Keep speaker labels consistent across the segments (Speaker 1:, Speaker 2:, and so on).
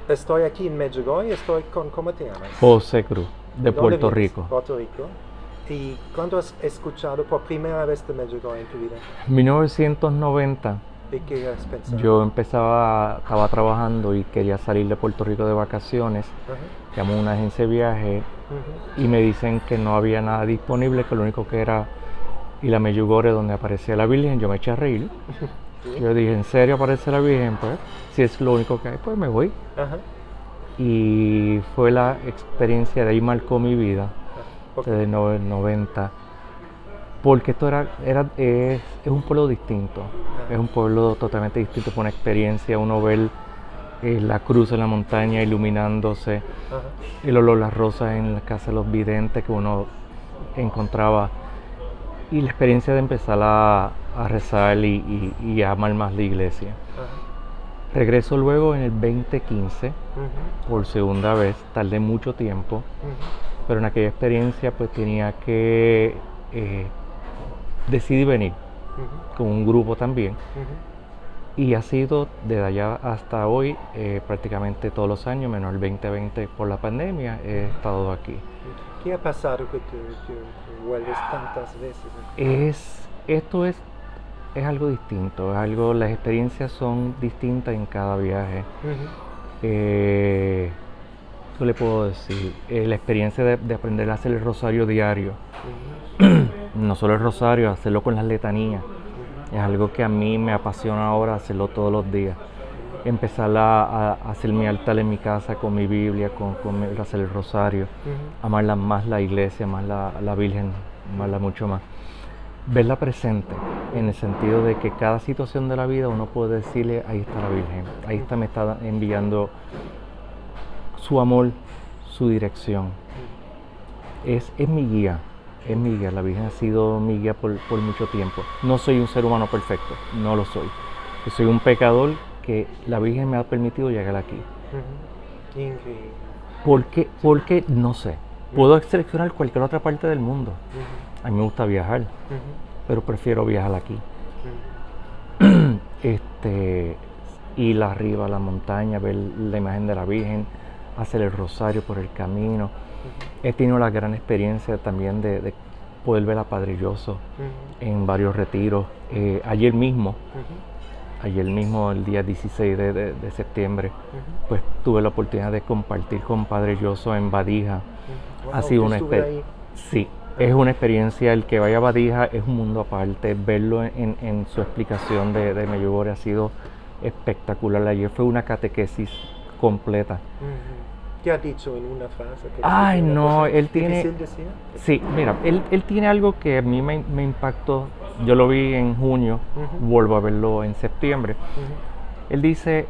Speaker 1: Estoy aquí en Medjugorje, estoy con, ¿cómo te llamas?
Speaker 2: José Cruz, de
Speaker 1: ¿De dónde
Speaker 2: Puerto
Speaker 1: vienes?
Speaker 2: Rico.
Speaker 1: Puerto Rico. ¿Y cuándo has escuchado por primera vez de Medjugorje en tu vida?
Speaker 2: 1990,
Speaker 1: ¿Y qué has pensado?
Speaker 2: yo estaba trabajando y quería salir de Puerto Rico de vacaciones.
Speaker 1: Ajá,
Speaker 2: Llamo a una agencia de viaje
Speaker 1: ujú.
Speaker 2: y me dicen que no había nada disponible, que lo único que era ir a Medjugorje donde aparecía la Virgen. Yo me eché a reír.
Speaker 1: Sí.
Speaker 2: Yo dije, ¿en serio aparece la Virgen? Pues, si es lo único que hay, pues me voy.
Speaker 1: Ajá,
Speaker 2: Y fue la experiencia de ahí marcó mi vida,
Speaker 1: ajá. ¿Por qué?
Speaker 2: desde el 90, porque esto es un pueblo distinto, es un pueblo totalmente distinto, fue una experiencia, uno ver la cruz en la montaña iluminándose,
Speaker 1: Ajá.
Speaker 2: el olor a las rosas en la casa de los videntes que uno encontraba, y la experiencia de empezar a rezar y a amar más la iglesia.
Speaker 1: Ajá.
Speaker 2: Regreso luego en el 2015
Speaker 1: Ujú,
Speaker 2: por segunda vez, tardé mucho tiempo,
Speaker 1: ujú,
Speaker 2: pero en aquella experiencia pues tenía que decidí venir
Speaker 1: ujú,
Speaker 2: con un grupo también,
Speaker 1: ujú.
Speaker 2: y ha sido desde allá hasta hoy prácticamente todos los años, menos el 2020 por la pandemia, he estado aquí.
Speaker 1: ¿Qué ha pasado que tú vuelves tantas veces?
Speaker 2: Esto es algo distinto, las experiencias son distintas en cada viaje.
Speaker 1: Ujú,
Speaker 2: ¿Qué le puedo decir? La experiencia de aprender a hacer el rosario diario,
Speaker 1: ujú,
Speaker 2: no solo el rosario, hacerlo con las letanías,
Speaker 1: ujú,
Speaker 2: es algo que a mí me apasiona ahora, hacerlo todos los días. Empezar a hacer mi altar en mi casa con mi Biblia, hacer el rosario,
Speaker 1: ujú,
Speaker 2: amarla más la iglesia, más la Virgen, amarla mucho más. Verla presente, en el sentido de que cada situación de la vida uno puede decirle, ahí está la Virgen, ahí está, me está enviando su amor, su dirección. Es mi guía, la Virgen ha sido mi guía por mucho tiempo. No soy un ser humano perfecto, no lo soy. Yo soy un pecador que la Virgen me ha permitido llegar aquí.
Speaker 1: ujú. Increíble.
Speaker 2: ¿Por qué? Porque no sé. Puedo seleccionar cualquier otra parte del mundo.
Speaker 1: Ujú,
Speaker 2: A mí me gusta viajar,
Speaker 1: ujú,
Speaker 2: pero prefiero viajar aquí.
Speaker 1: ujú.
Speaker 2: Ir arriba a la montaña, ver la imagen de la Virgen, hacer el rosario por el camino. He tenido la gran experiencia también de poder ver a Padre Lloso
Speaker 1: Ujú,
Speaker 2: en varios retiros. Ayer mismo, el día 16 de septiembre,
Speaker 1: ujú,
Speaker 2: pues tuve la oportunidad de compartir con Padre Lloso en Badija.
Speaker 1: ujú.
Speaker 2: Ha
Speaker 1: Wow,
Speaker 2: sido
Speaker 1: yo
Speaker 2: una
Speaker 1: estuve
Speaker 2: experiencia.
Speaker 1: ahí.
Speaker 2: Sí, es una experiencia. El que vaya a Badija es un mundo aparte. Verlo en su explicación de Medjugorje ha sido espectacular. Ayer fue una catequesis completa.
Speaker 1: Ujú. ¿Qué ha dicho en una frase? ¿Qué
Speaker 2: Ay,
Speaker 1: dice una
Speaker 2: no,
Speaker 1: cosa
Speaker 2: él tiene.
Speaker 1: difícil decir?
Speaker 2: Sí, mira, él tiene algo que a mí me impactó. Yo lo vi en junio,
Speaker 1: Ujú,
Speaker 2: vuelvo a verlo en septiembre.
Speaker 1: ujú,
Speaker 2: Él dice,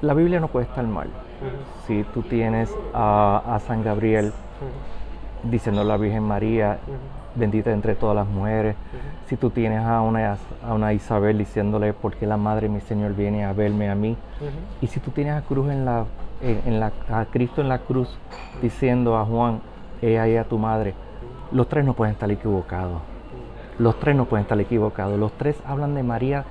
Speaker 2: la Biblia no puede estar mal.
Speaker 1: ujú,
Speaker 2: Si tú tienes a San Gabriel
Speaker 1: ujú,
Speaker 2: diciendo a la Virgen María,
Speaker 1: ujú,
Speaker 2: bendita entre todas las mujeres,
Speaker 1: ujú,
Speaker 2: si tú tienes a una Isabel diciéndole, ¿por qué la Madre de mi Señor viene a verme a mí?
Speaker 1: ujú,
Speaker 2: Y si tú tienes a Cristo en la cruz diciendo a Juan, he ahí a tu madre, los tres no pueden estar equivocados. Los tres no pueden estar equivocados. Los tres hablan de María,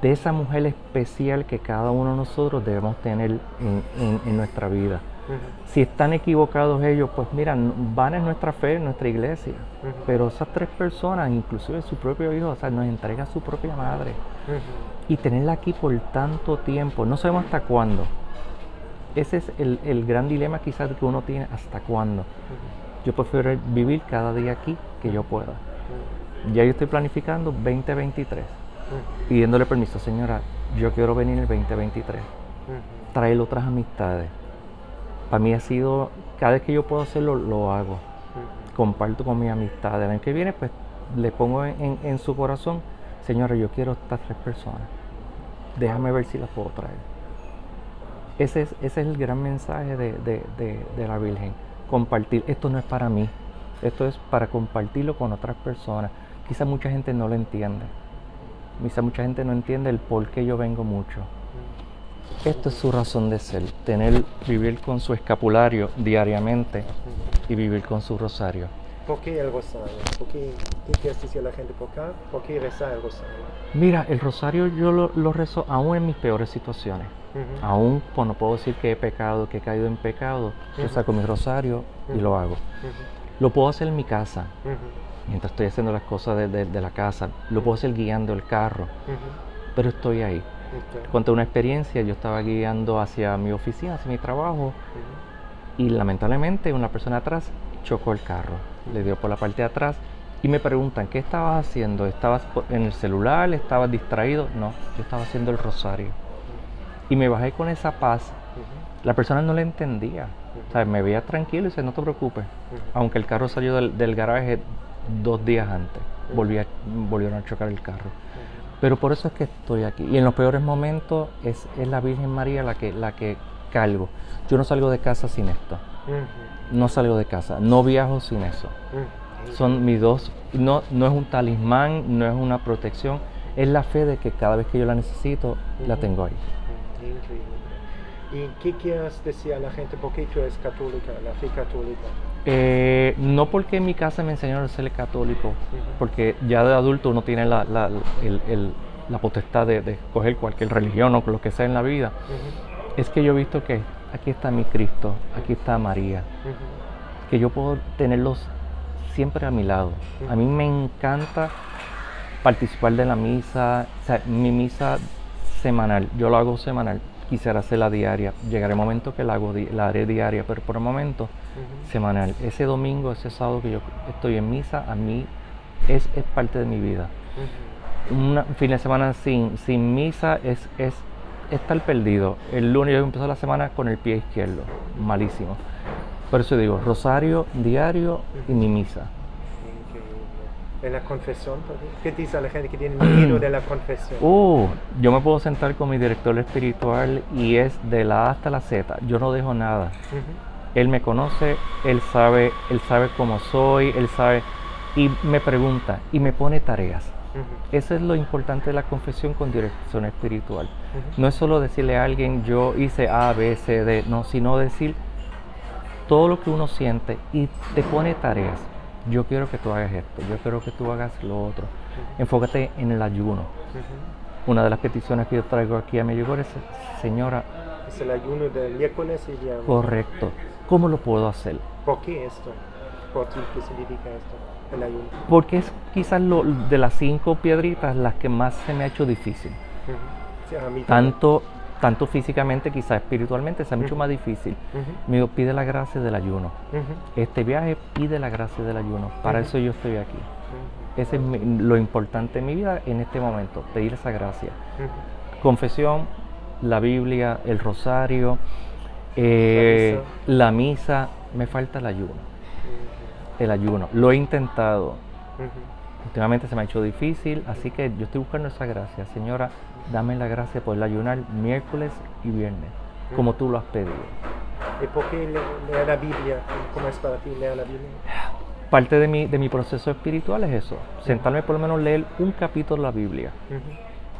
Speaker 2: de esa mujer especial que cada uno de nosotros debemos tener en nuestra vida.
Speaker 1: ujú,
Speaker 2: Si están equivocados ellos, pues mira, van en nuestra fe, en nuestra iglesia.
Speaker 1: ujú,
Speaker 2: Pero esas tres personas, inclusive su propio hijo, o sea, nos entrega a su propia madre.
Speaker 1: ujú,
Speaker 2: Y tenerla aquí por tanto tiempo, no sabemos hasta cuándo. Ese es el gran dilema quizás que uno tiene, ¿hasta cuándo?
Speaker 1: ujú,
Speaker 2: Yo prefiero vivir cada día aquí que yo pueda.
Speaker 1: ujú,
Speaker 2: Ya yo estoy planificando 2023,
Speaker 1: ujú,
Speaker 2: pidiéndole permiso, señora, yo quiero venir el 2023,
Speaker 1: ujú,
Speaker 2: traer otras amistades. Para mí ha sido, cada vez que yo puedo hacerlo, lo hago.
Speaker 1: ujú.
Speaker 2: Comparto con mis amistades. El año que viene, pues le pongo en su corazón, señora, yo quiero estas tres personas. Déjame ver si las puedo traer. Ese es el gran mensaje de la Virgen. Compartir. Esto no es para mí. Esto es para compartirlo con otras personas. Quizá mucha gente no lo entiende. Quizá mucha gente no entiende el por qué yo vengo mucho. Esto es su razón de ser. Vivir con su escapulario diariamente y vivir con su rosario.
Speaker 1: ¿Por qué el rosario? ¿Qué quieres decir a la gente? ¿Por qué rezar el rosario?
Speaker 2: Mira, el rosario yo lo rezo aún en mis peores situaciones.
Speaker 1: Ujú,
Speaker 2: Aún cuando puedo decir que he pecado, que he caído en pecado, yo
Speaker 1: Ujú.
Speaker 2: saco mi rosario y lo hago.
Speaker 1: ujú,
Speaker 2: Lo puedo hacer en mi casa,
Speaker 1: ujú,
Speaker 2: mientras estoy haciendo las cosas de la casa. Lo puedo hacer guiando el carro,
Speaker 1: ujú.
Speaker 2: pero estoy ahí.
Speaker 1: Ok,
Speaker 2: Conté una experiencia, yo estaba guiando hacia mi oficina, hacia mi trabajo,
Speaker 1: ujú,
Speaker 2: y lamentablemente una persona atrás chocó el carro, le dio por la parte de atrás y me preguntan, ¿qué estabas haciendo? ¿Estabas en el celular? ¿Estabas distraído? No, yo estaba haciendo el rosario. Y me bajé con esa paz.
Speaker 1: ujú,
Speaker 2: La persona no le entendía, o sea, me veía tranquilo y dice, no te preocupes.
Speaker 1: ujú,
Speaker 2: Aunque el carro salió del garaje 2 días antes, volvieron a chocar el carro.
Speaker 1: ujú,
Speaker 2: Pero por eso es que estoy aquí. Y en los peores momentos es la Virgen María la que cargo. Yo no salgo de casa sin esto.
Speaker 1: ujú,
Speaker 2: No salgo de casa. No viajo sin eso.
Speaker 1: ujú.
Speaker 2: Son mis dos. No es un talismán, no es una protección. Es la fe de que cada vez que yo la necesito, la
Speaker 1: Ujú.
Speaker 2: tengo ahí.
Speaker 1: Increíble. ¿Y qué quieres decir a la gente? ¿Por qué tú eres católica, la fe católica?
Speaker 2: No porque en mi casa me enseñaron a ser católico,
Speaker 1: Ujú,
Speaker 2: porque ya de adulto uno tiene la potestad de escoger cualquier religión o lo que sea en la vida.
Speaker 1: ujú,
Speaker 2: Es que yo he visto que aquí está mi Cristo, aquí está María,
Speaker 1: ujú,
Speaker 2: que yo puedo tenerlos siempre a mi lado. A mí me encanta participar de la misa, o sea, mi misa semanal, yo lo hago semanal, quisiera hacerla diaria, llegará el momento que la haré diaria, pero por el momento
Speaker 1: ujú,
Speaker 2: semanal. Ese domingo, ese sábado que yo estoy en misa, a mí es parte de mi vida.
Speaker 1: ujú.
Speaker 2: Un fin de semana sin misa es estar perdido. El lunes yo empiezo la semana con el pie izquierdo, malísimo. Por eso digo, rosario diario y mi misa.
Speaker 1: Increíble. ¿En la confesión? ¿Qué dice a la gente que tiene miedo de la confesión?
Speaker 2: Yo me puedo sentar con mi director espiritual y es de la A hasta la Z. Yo no dejo nada.
Speaker 1: Ujú,
Speaker 2: Él me conoce, él sabe cómo soy, él sabe y me pregunta y me pone tareas.
Speaker 1: ujú,
Speaker 2: Eso es lo importante de la confesión con dirección espiritual.
Speaker 1: ujú.
Speaker 2: No es solo decirle a alguien yo hice A, B, C, D, no, sino decir todo lo que uno siente y te pone tareas. Yo quiero que tú hagas esto, yo quiero que tú hagas lo otro. Enfócate en el ayuno.
Speaker 1: Ujú.
Speaker 2: Una de las peticiones que yo traigo aquí a Medjugorje es, señora,
Speaker 1: Es el ayuno del miércoles y viernes.
Speaker 2: correcto, ¿cómo lo puedo hacer?
Speaker 1: ¿Por qué esto? ¿Por ti qué significa esto? El ayuno.
Speaker 2: Porque es quizás de las 5 piedritas las que más se me ha hecho difícil.
Speaker 1: Ujú. Sí, a mí también.
Speaker 2: Tanto físicamente, quizás espiritualmente, sea mucho más difícil.
Speaker 1: Ujú,
Speaker 2: Me digo, pide la gracia del ayuno.
Speaker 1: ujú,
Speaker 2: Este viaje pide la gracia del ayuno. Para
Speaker 1: Ujú.
Speaker 2: eso yo estoy aquí.
Speaker 1: ujú,
Speaker 2: Ese es lo importante en mi vida en este momento, pedir esa gracia.
Speaker 1: ujú.
Speaker 2: Confesión, la Biblia, el rosario, la misa, me falta el ayuno.
Speaker 1: Ujú,
Speaker 2: El ayuno, lo he intentado.
Speaker 1: ujú.
Speaker 2: Últimamente se me ha hecho difícil, así que yo estoy buscando esa gracia. Señora, dame la gracia de poder ayunar miércoles y viernes, como tú lo has pedido.
Speaker 1: ¿Y por qué leer la Biblia? ¿Cómo es para ti leer la Biblia?
Speaker 2: Parte de mi proceso espiritual es eso, sentarme por lo menos leer un capítulo de la Biblia.
Speaker 1: Ujú,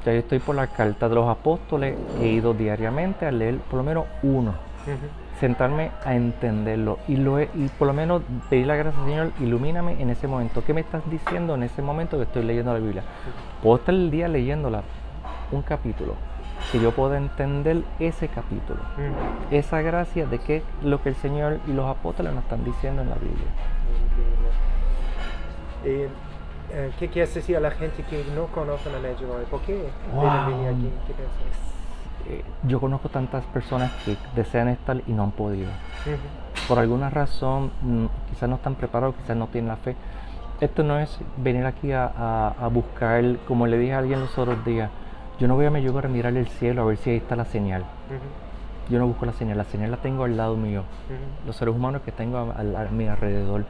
Speaker 2: Ya yo estoy por la carta de los apóstoles, he ido diariamente a leer por lo menos uno,
Speaker 1: ujú,
Speaker 2: sentarme a entenderlo y por lo menos pedir la gracia, Señor, ilumíname en ese momento. ¿Qué me estás diciendo en ese momento que estoy leyendo la Biblia? Puedo estar el día leyéndola, un capítulo, que yo pueda entender ese capítulo,
Speaker 1: ujú.
Speaker 2: esa gracia de qué lo que el Señor y los apóstoles nos están diciendo en la Biblia.
Speaker 1: Increíble. ¿Qué quieres decir a la gente que no conocen a Medjugorje? ¿Por qué
Speaker 2: Wow.
Speaker 1: deben venir aquí? ¿Qué piensas?
Speaker 2: Yo conozco tantas personas que desean estar y no han podido.
Speaker 1: Ujú,
Speaker 2: Por alguna razón, quizás no están preparados, quizás no tienen la fe. Esto no es venir aquí a buscar, como le dije a alguien los otros días, yo no voy a Medjugorje a mirar el cielo a ver si ahí está la señal.
Speaker 1: ujú,
Speaker 2: Yo no busco la señal la tengo al lado mío.
Speaker 1: ujú,
Speaker 2: Los seres humanos que tengo a mi alrededor.
Speaker 1: ujú.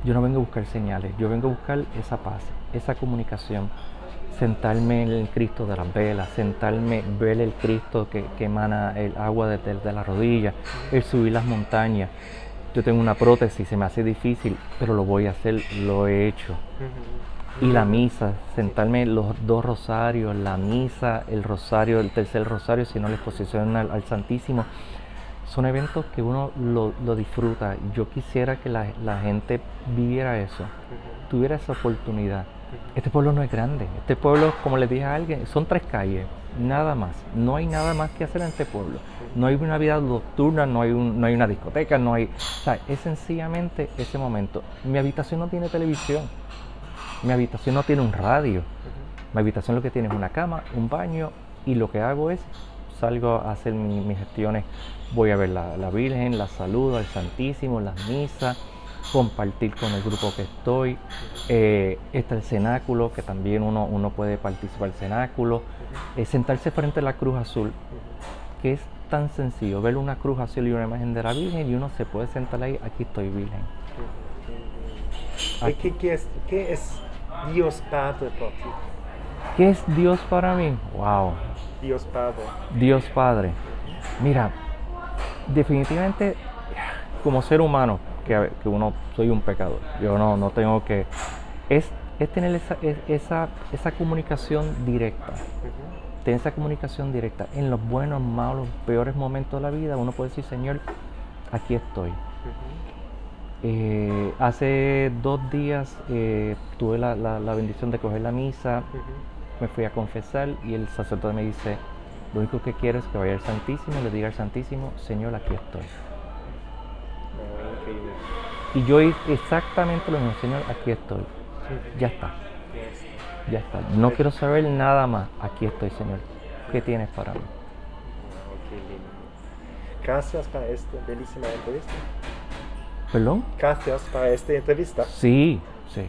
Speaker 2: Yo no vengo a buscar señales, yo vengo a buscar esa paz, esa comunicación. Sentarme en el Cristo de las velas, sentarme, ver el Cristo que emana el agua de la rodilla, el subir las montañas. Yo tengo una prótesis, se me hace difícil, pero lo voy a hacer, lo he hecho.
Speaker 1: Ujú.
Speaker 2: Y la misa, sentarme los 2 rosarios, la misa, el rosario, el tercer rosario, si no la exposición al Santísimo, son eventos que uno lo disfruta. Yo quisiera que la gente viviera eso, tuviera esa oportunidad. Este pueblo no es grande. Este pueblo, como les dije a alguien, son 3 calles, nada más. No hay nada más que hacer en este pueblo. No hay una vida nocturna, no hay una discoteca, no hay... O sea, es sencillamente ese momento. Mi habitación no tiene televisión. Mi habitación no tiene un radio. Mi habitación lo que tiene es una cama, un baño, y lo que hago es salgo a hacer mis gestiones. Voy a ver la Virgen, la saludo, al Santísimo, las misas, compartir con el grupo que estoy. Está el cenáculo, que también uno puede participar del cenáculo. Sentarse frente a la cruz azul, que es tan sencillo, ver una cruz azul y una imagen de la Virgen, y uno se puede sentar ahí, aquí estoy, Virgen.
Speaker 1: ¿Qué es Dios Padre por ti?
Speaker 2: ¿Qué es Dios para mí? Wow.
Speaker 1: Dios Padre.
Speaker 2: Dios Padre. Mira, definitivamente como ser humano, que uno soy un pecador, yo no tengo que... Es tener esa comunicación directa. Tener esa comunicación directa. En los buenos, malos, peores momentos de la vida, uno puede decir, Señor, aquí estoy. Hace 2 días tuve la bendición de coger la misa, me fui a confesar y el sacerdote me dice, lo único que quiero es que vaya al Santísimo, le diga al Santísimo, Señor, aquí estoy. Y yo hice exactamente lo mismo, Señor, aquí estoy. Ya está. Ya está. No quiero saber nada más. Aquí estoy, Señor. ¿Qué tienes para mí?
Speaker 1: Qué lindo. Gracias por esta bellísima entrevista.
Speaker 2: ¿Perdón?
Speaker 1: Gracias por esta entrevista.
Speaker 2: Sí, sí.